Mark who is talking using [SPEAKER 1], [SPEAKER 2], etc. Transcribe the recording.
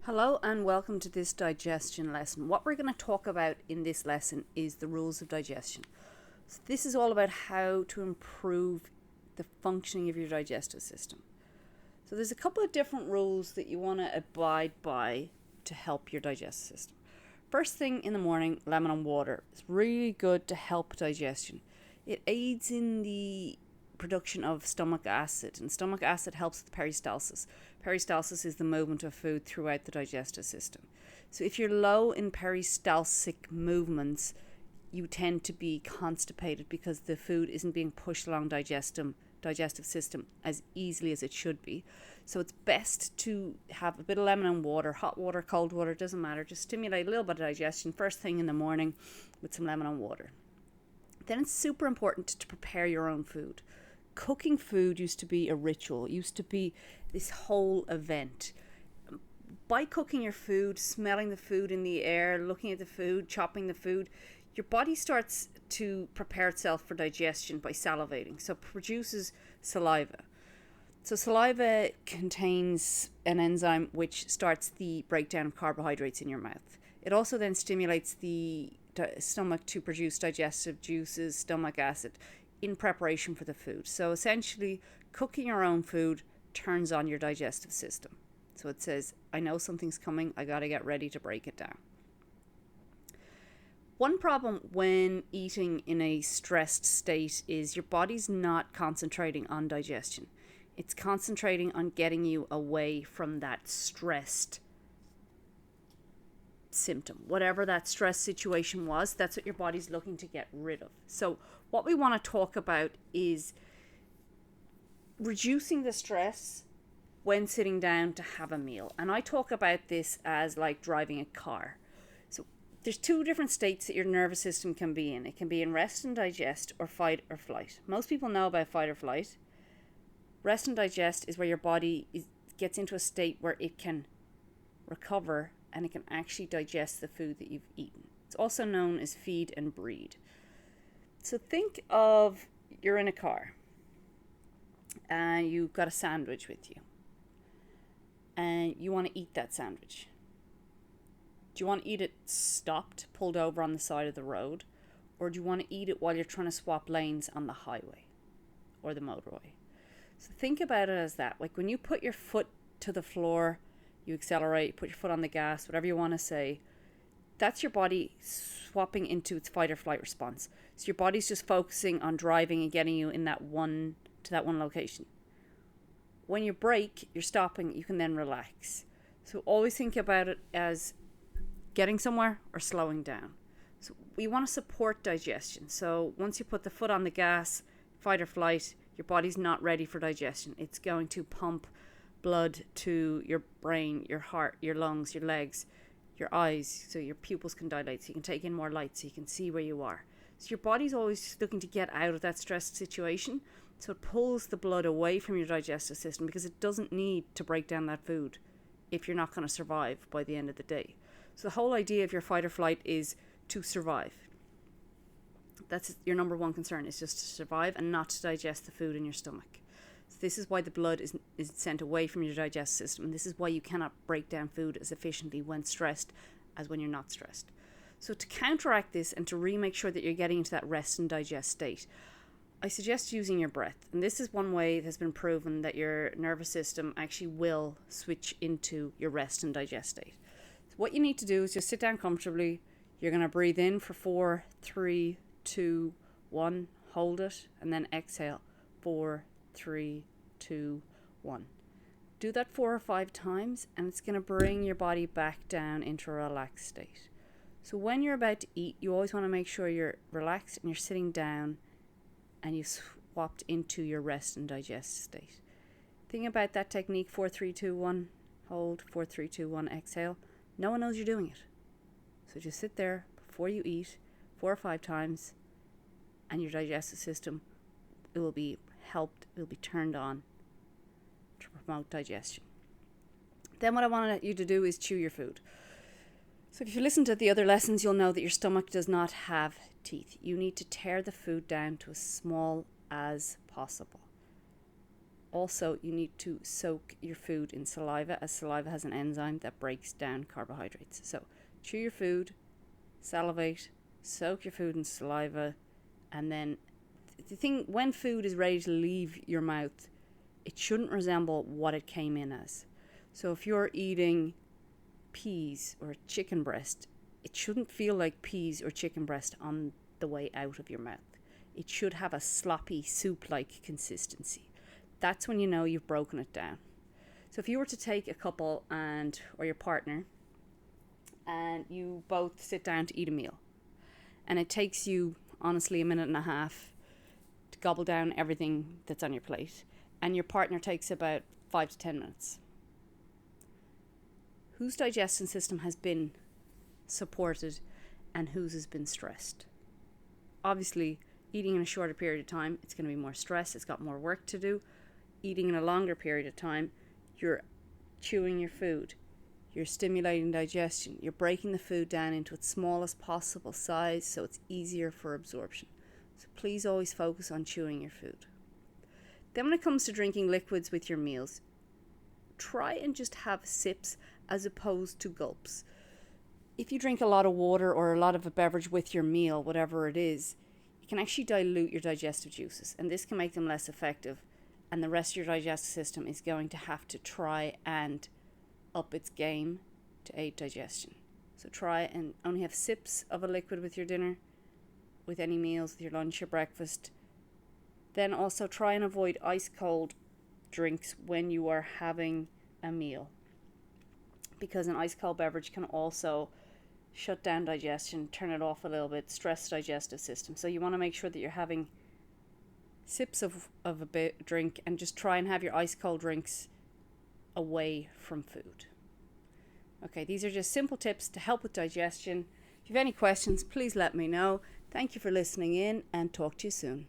[SPEAKER 1] Hello and welcome to this digestion lesson. What we're going to talk about in this lesson is the rules of digestion. So this is all about how to improve the functioning of your digestive system. So there's a couple of different rules that you want to abide by to help your digestive system. First thing in the morning, lemon and water. It's really good to help digestion. It aids in the production of stomach acid, and stomach acid helps with peristalsis. Peristalsis is the movement of food throughout the digestive system. So if you're low in peristaltic movements, you tend to be constipated because the food isn't being pushed along digestive system as easily as it should be. So it's best to have a bit of lemon and water, hot water, cold water, doesn't matter. Just stimulate a little bit of digestion first thing in the morning with some lemon and water. Then it's super important to prepare your own food. Cooking food used to be a ritual, used to be this whole event. By cooking your food, smelling the food in the air, looking at the food, chopping the food, your body starts to prepare itself for digestion by salivating. So it produces saliva. So saliva contains an enzyme which starts the breakdown of carbohydrates in your mouth. It also then stimulates the stomach to produce digestive juices, stomach acid, in preparation for the food. So essentially, cooking your own food turns on your digestive system. So it says, I know something's coming, I gotta get ready to break it down. One problem when eating in a stressed state is your body's not concentrating on digestion. It's concentrating on getting you away from that stressed symptom. Whatever that stress situation was, that's what your body's looking to get rid of. So what we want to talk about is reducing the stress when sitting down to have a meal. And I talk about this as like driving a car. So there's two different states that your nervous system can be in. It can be in rest and digest, or fight or flight. Most people know about fight or flight. Rest and digest is where your body gets into a state where it can recover and it can actually digest the food that you've eaten. It's also known as feed and breed. So think of you're in a car and you've got a sandwich with you and you want to eat that sandwich. Do you want to eat it stopped, pulled over on the side of the road, or do you want to eat it while you're trying to swap lanes on the highway or the motorway? So think about it as that. Like when you put your foot to the floor, you accelerate, put your foot on the gas, whatever you want to say, that's your body swapping into its fight or flight response. So your body's just focusing on driving and getting you in that one location. When you brake, you're stopping, you can then relax. So always think about it as getting somewhere or slowing down. So we want to support digestion. So once you put the foot on the gas, fight or flight, your body's not ready for digestion. It's going to pump blood to your brain, your heart, your lungs, your legs, your eyes, so your pupils can dilate, so you can take in more light, so you can see where you are. So your body's always looking to get out of that stressed situation, so it pulls the blood away from your digestive system because it doesn't need to break down that food if you're not going to survive by the end of the day. So the whole idea of your fight or flight is to survive. That's your number one concern, is just to survive and not to digest the food in your stomach. This is why the blood is sent away from your digestive system. And this is why you cannot break down food as efficiently when stressed as when you're not stressed. So to counteract this and to really make sure that you're getting into that rest and digest state, I suggest using your breath. And this is one way that has been proven that your nervous system actually will switch into your rest and digest state. So what you need to do is just sit down comfortably. You're going to breathe in for 4, 3, 2, 1, hold it, and then exhale. 4, 3, 2, 1. Do that 4 or 5 times, and it's going to bring your body back down into a relaxed state. So when you're about to eat, you always want to make sure you're relaxed and you're sitting down and you've swapped into your rest and digest state. Think about that technique, 4, 3, 2, 1, hold, 4, 3, 2, 1, exhale. No one knows you're doing it. So just sit there before you eat 4 or 5 times, and your digestive system, it will be helped, it will be turned on to promote digestion. Then what I want you to do is chew your food. So if you listen to the other lessons, you'll know that your stomach does not have teeth. You need to tear the food down to as small as possible. Also, you need to soak your food in saliva, as saliva has an enzyme that breaks down carbohydrates. So chew your food, salivate, soak your food in saliva, and then the thing, when food is ready to leave your mouth, it shouldn't resemble what it came in as. So if you're eating peas or chicken breast, it shouldn't feel like peas or chicken breast on the way out of your mouth. It should have a sloppy soup-like consistency. That's when you know you've broken it down. So if you were to take a couple or your partner, and you both sit down to eat a meal, and it takes you honestly a minute and a half to gobble down everything that's on your plate, and your partner takes about 5 to 10 minutes, whose digestion system has been supported and whose has been stressed? Obviously, eating in a shorter period of time, it's going to be more stress, it's got more work to do. Eating in a longer period of time, you're chewing your food, you're stimulating digestion, you're breaking the food down into its smallest possible size so it's easier for absorption. So please always focus on chewing your food. Then when it comes to drinking liquids with your meals, try and just have sips as opposed to gulps. If you drink a lot of water or a lot of a beverage with your meal, whatever it is, you can actually dilute your digestive juices, and this can make them less effective, and the rest of your digestive system is going to have to try and up its game to aid digestion. So try and only have sips of a liquid with your dinner, with any meals, with your lunch or breakfast. Then also try and avoid ice cold drinks when you are having a meal, because an ice cold beverage can also shut down digestion, turn it off a little bit, stress the digestive system. So you want to make sure that you're having sips of a drink, and just try and have your ice cold drinks away from food. Okay, these are just simple tips to help with digestion. If you have any questions, please let me know. Thank you for listening in, and talk to you soon.